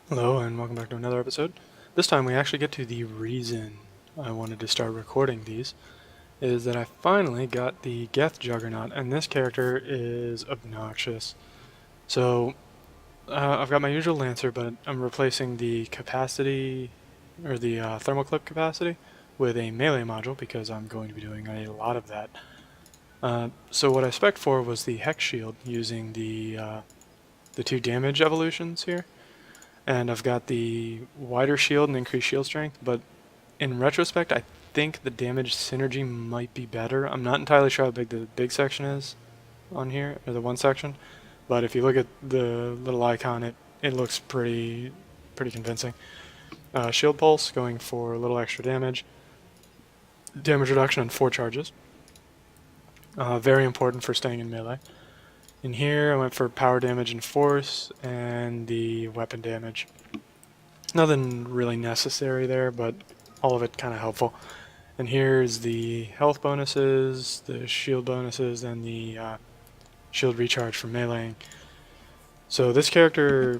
Hello and welcome back to another episode. This time we actually get to the reason I wanted to start recording these, is that I finally got the Geth Juggernaut, and this character is obnoxious. So I've got my usual Lancer, but I'm replacing the capacity, or the thermal clip capacity, with a melee module because I'm going to be doing a lot of that. So what I spec'd for was the Hex Shield using the 2 damage evolutions here. And I've got the wider shield and increased shield strength, but in retrospect, I think the damage synergy might be better. I'm not entirely sure how big the big section is on here, or the one section, but if you look at the little icon, it looks pretty convincing. Shield pulse going for a little extra damage. Damage reduction on 4 charges. Very important for staying in melee. In here, I went for power damage and force, and the weapon damage. Nothing really necessary there, but all of it kind of helpful. And here's the health bonuses, the shield bonuses, and the shield recharge for meleeing. So this character,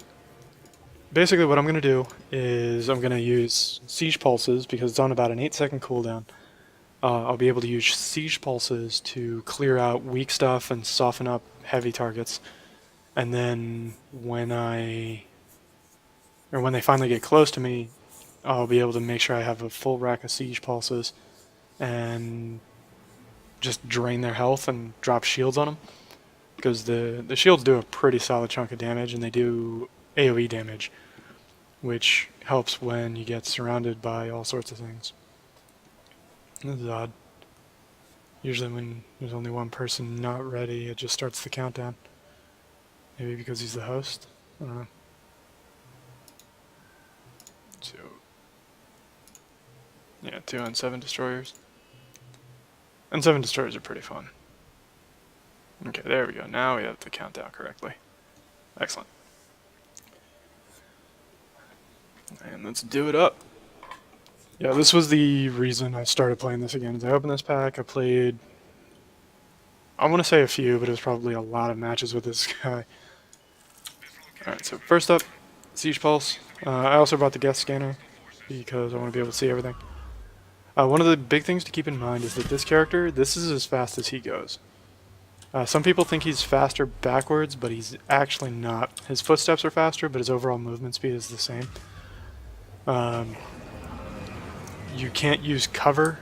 basically what I'm going to do is I'm going to use Siege Pulses, because it's on about an 8-second cooldown. I'll be able to use Siege Pulses to clear out weak stuff and soften up heavy targets. And then when they finally get close to me, I'll be able to make sure I have a full rack of Siege Pulses and just drain their health and drop shields on them. Because the shields do a pretty solid chunk of damage, and they do AoE damage, which helps when you get surrounded by all sorts of things. This is odd. Usually when there's only one person not ready, it just starts the countdown. Maybe because he's the host? I don't know. Yeah, 2 and 7 destroyers. And 7 destroyers are pretty fun. Okay, there we go. Now we have the countdown correctly. Excellent. And let's do it up. Yeah, this was the reason I started playing this again. As I opened this pack, I played, I want to say a few, but it was probably a lot of matches with this guy. Alright, so first up, Siege Pulse. I also brought the Geth Scanner because I want to be able to see everything. One of the big things to keep in mind is that this character, this is as fast as he goes. Some people think he's faster backwards, but he's actually not. His footsteps are faster, but his overall movement speed is the same. You can't use cover,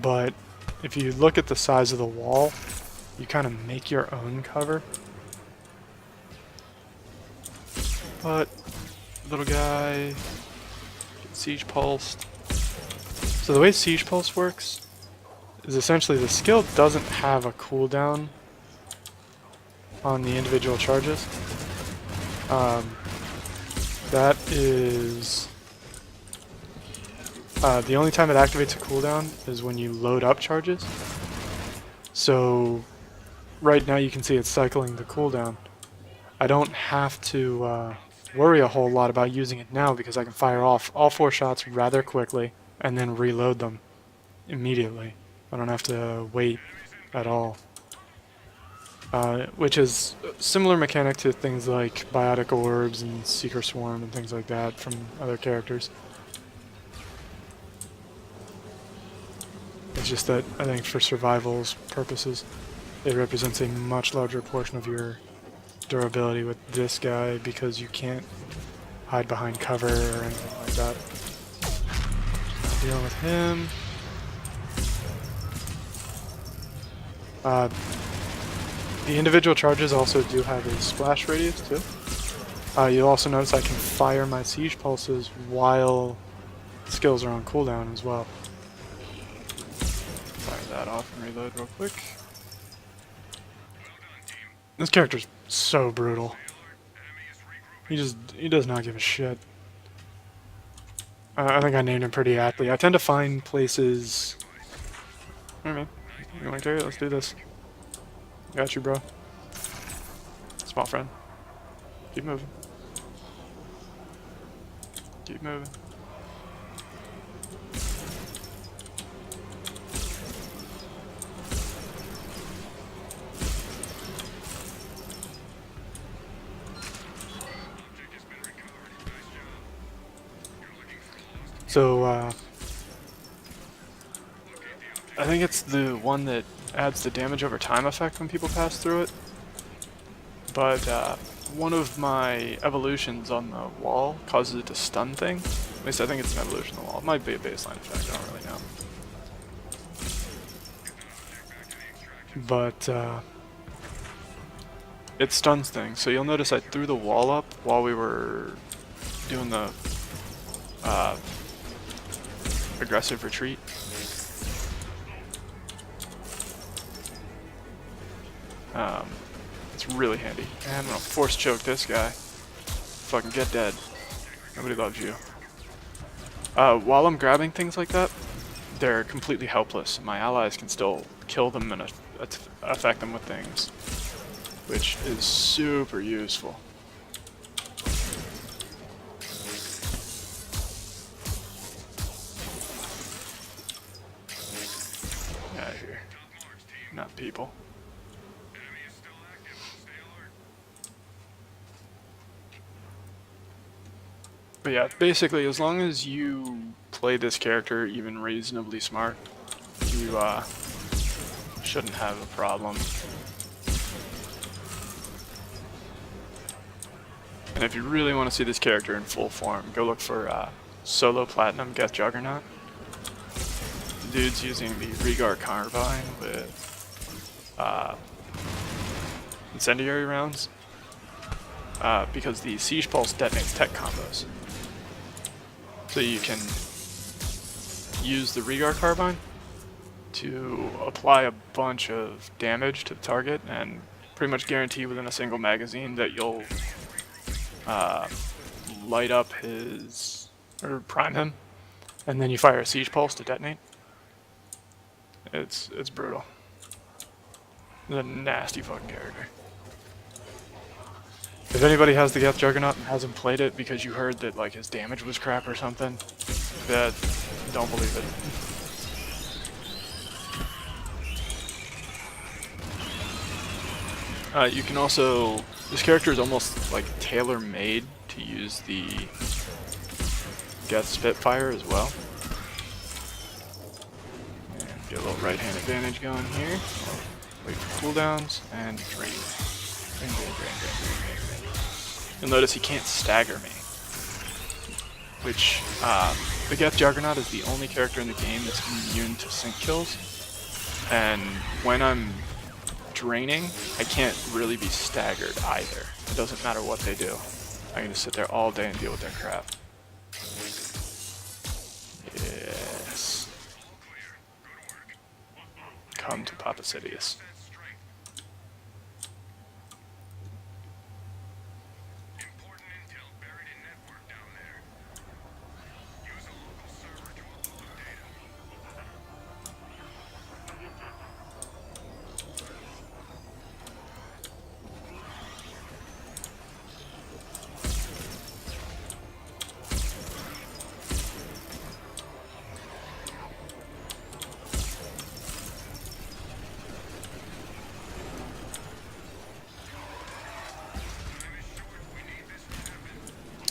but if you look at the size of the wall, you kind of make your own cover. But, little guy, Siege Pulsed. So the way Siege Pulse works is essentially the skill doesn't have a cooldown on the individual charges. That is... the only time it activates a cooldown is when you load up charges. So right now you can see it's cycling the cooldown. I don't have to worry a whole lot about using it now because I can fire off all 4 shots rather quickly and then reload them immediately. I don't have to wait at all. Which is a similar mechanic to things like Biotic Orbs and Seeker Swarm and things like that from other characters. It's just that I think for survival's purposes, it represents a much larger portion of your durability with this guy because you can't hide behind cover or anything like that. Dealing with him. The individual charges also do have a splash radius too. You'll also notice I can fire my Siege Pulses while skills are on cooldown as well. Fire that off and reload real quick. This character's so brutal. He does not give a shit. I think I named him pretty aptly. I tend to find places... Alright, you wanna carry it? Let's do this. Got you, bro. Small friend. Keep moving. Keep moving. So, I think it's the one that adds the damage over time effect when people pass through it. But one of my evolutions on the wall causes it to stun thing. At least I think it's an evolution on the wall. It might be a baseline effect, I don't really know. But it stuns things. So you'll notice I threw the wall up while we were doing the aggressive retreat. It's really handy. And I'm gonna force choke this guy. Fucking get dead. Nobody loves you. While I'm grabbing things like that, they're completely helpless. My allies can still kill them and affect them with things, which is super useful. Out of here. Not people. But yeah, basically, as long as you play this character even reasonably smart, you shouldn't have a problem. And if you really want to see this character in full form, go look for Solo Platinum Geth Juggernaut. The dude's using the Regar Carbine with incendiary rounds because the Siege Pulse detonates tech combos. So you can use the Regar Carbine to apply a bunch of damage to the target and pretty much guarantee within a single magazine that you'll light up his, or prime him, and then you fire a Siege Pulse to detonate. It's brutal. It's a nasty fucking character. If anybody has the Geth Juggernaut and hasn't played it because you heard that like his damage was crap or something, don't believe it. You can also, this character is almost like tailor-made to use the Geth Spitfire as well. And get a little right-hand advantage going here. Wait for cooldowns and drain. Drain. You'll notice he can't stagger me, which the Geth Juggernaut is the only character in the game that's immune to sync kills, and when I'm draining, I can't really be staggered either. It doesn't matter what they do. I can just sit there all day and deal with their crap. Yes. Come to Papa Sidious.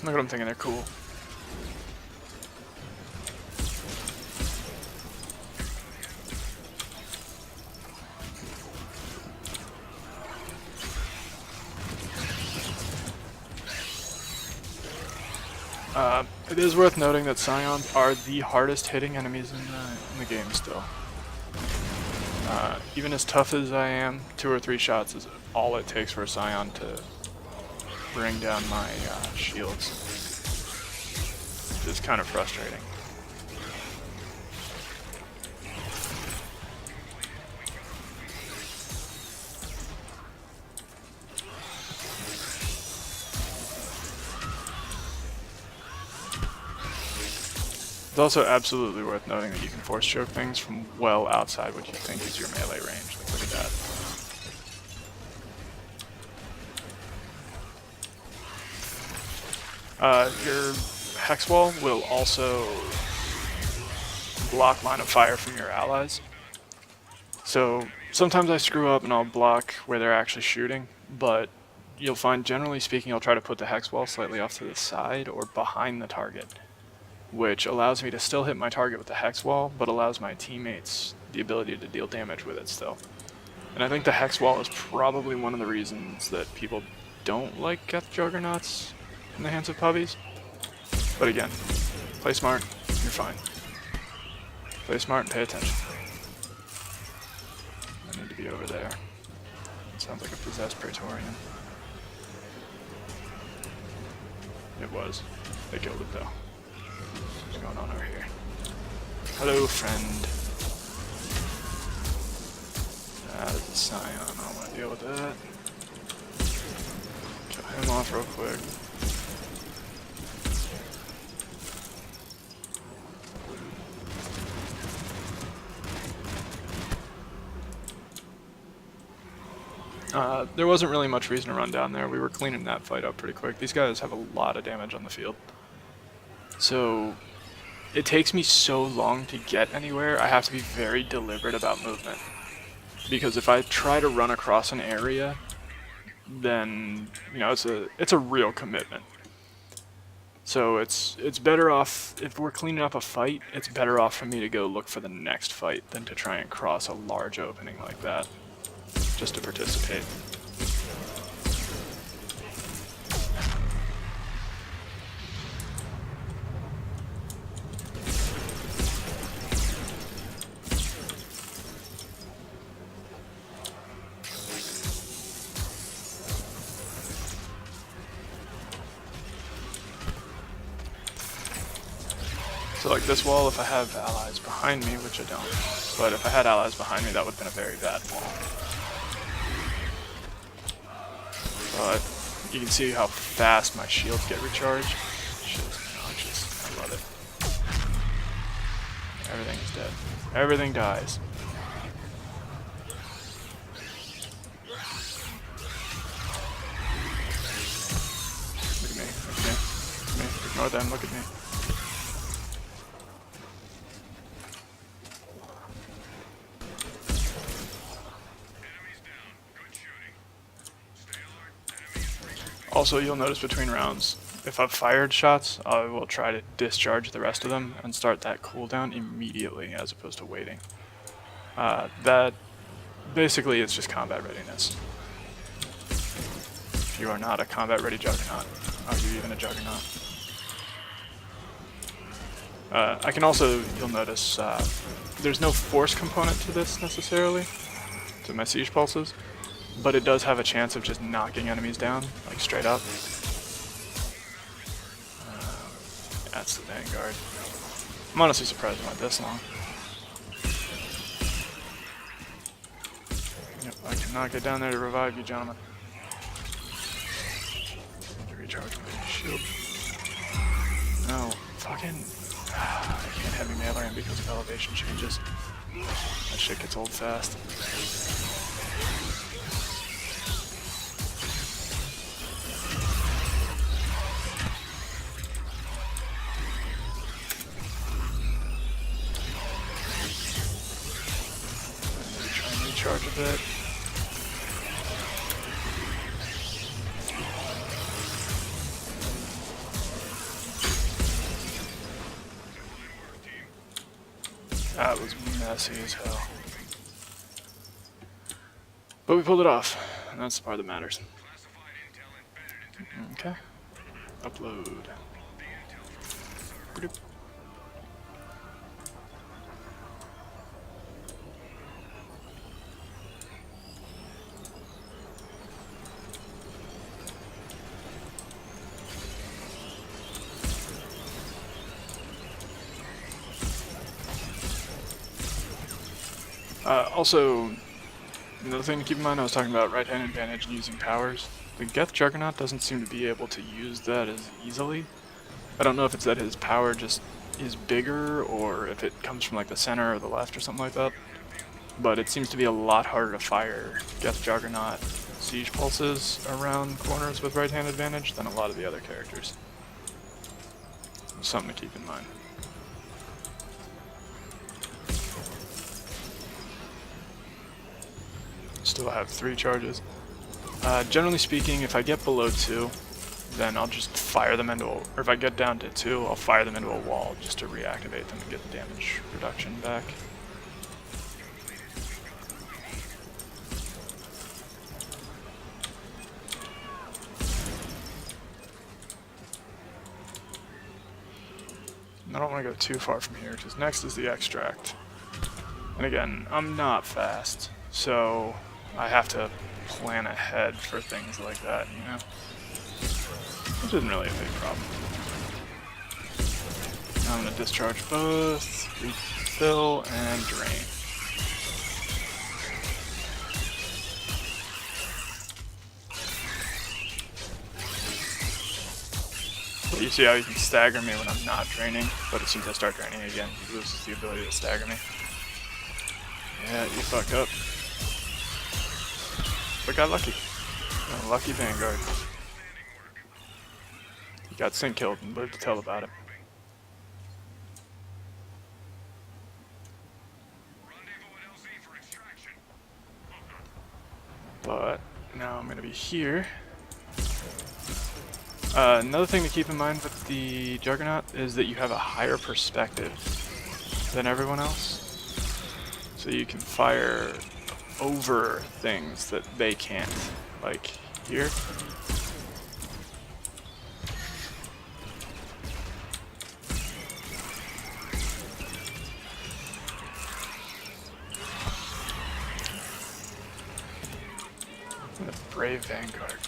Look at them thinking they're cool. It is worth noting that Scions are the hardest hitting enemies in the game still. Even as tough as I am, 2 or 3 shots is all it takes for a Scion to bring down my shields. It's kind of frustrating. It's also absolutely worth noting that you can force choke things from well outside what you think is your melee range. Like, look at that. Your Hex Wall will also block line of fire from your allies. So sometimes I screw up and I'll block where they're actually shooting, but you'll find, generally speaking, I'll try to put the Hex Wall slightly off to the side or behind the target. which allows me to still hit my target with the Hex Wall, but allows my teammates the ability to deal damage with it still. And I think the Hex Wall is probably one of the reasons that people don't like Geth Juggernauts in the hands of puppies. But again, play smart, you're fine. Play smart and pay attention. I need to be over there. It sounds like a possessed Praetorian. It was. They killed it though. What's going on over here? Hello, friend. That's a Scion. I don't want to deal with that. Kill him off real quick. There wasn't really much reason to run down there. We were cleaning that fight up pretty quick. These guys have a lot of damage on the field. So it takes me so long to get anywhere, I have to be very deliberate about movement. Because if I try to run across an area, then, you know, it's a real commitment. So it's better off, if we're cleaning up a fight, it's better off for me to go look for the next fight than to try and cross a large opening like that, just to participate. So like this wall, if I have allies behind me, which I don't, but if I had allies behind me, that would have been a very bad wall. But you can see how fast my shields get recharged. Shit, I love it. Everything is dead. Everything dies. Look at me, look at me, look at me. Ignore them, look at me. Also, you'll notice between rounds, if I've fired shots, I will try to discharge the rest of them and start that cooldown immediately as opposed to waiting. That basically is just combat readiness. If you are not a combat ready Juggernaut, are you even a Juggernaut? I can also, you'll notice, there's no force component to this necessarily, to my siege pulses. But it does have a chance of just knocking enemies down, like straight up. That's the Vanguard. I'm honestly surprised it went this long. Yep, I cannot get down there to revive you, gentlemen. To recharge my shield. No, fucking... I can't heavy mailer him because of elevation changes. That shit gets old fast. Charge a bit. That was messy as hell. But we pulled it off, and that's the part that matters. Okay. Upload. Also, another thing to keep in mind, I was talking about right-hand advantage and using powers. The Geth Juggernaut doesn't seem to be able to use that as easily. I don't know if it's that his power just is bigger, or if it comes from like the center or the left or something like that. But it seems to be a lot harder to fire Geth Juggernaut siege pulses around corners with right-hand advantage than a lot of the other characters. Something to keep in mind. Still have 3 charges. Generally speaking, if I get below 2, then I'll just fire them into, or if I get down to 2, I'll fire them into a wall just to reactivate them and get the damage reduction back. I don't want to go too far from here, because next is the extract. And again, I'm not fast, so I have to plan ahead for things like that, you know? Which isn't really a big problem. Now I'm going to discharge both, refill, and drain. You see how you can stagger me when I'm not draining, but as soon as I start draining again, he loses the ability to stagger me. Yeah, you fucked up. But got lucky. A lucky Vanguard. He got sync killed and lived to tell about it. But now I'm going to be here. Another thing to keep in mind with the Juggernaut is that you have a higher perspective than everyone else. So you can fire over things that they can't. Like here. And a brave Vanguard.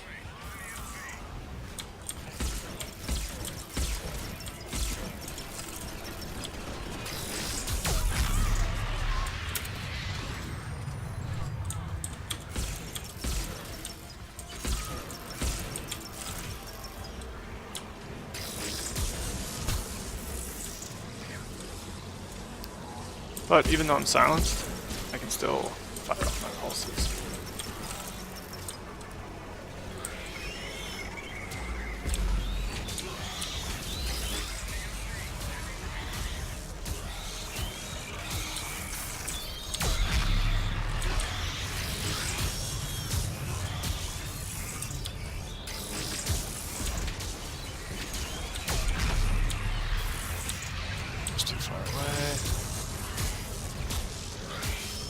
But even though I'm silenced, I can still fire off my pulses. Just too far away.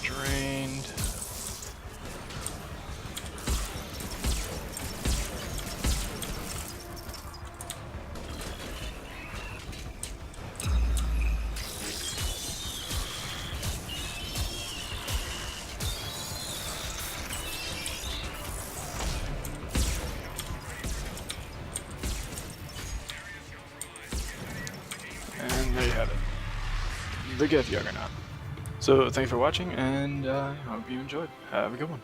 Drained. And there you have it. The Geth Juggernaut. So thanks for watching, and I hope you enjoyed. Have a good one.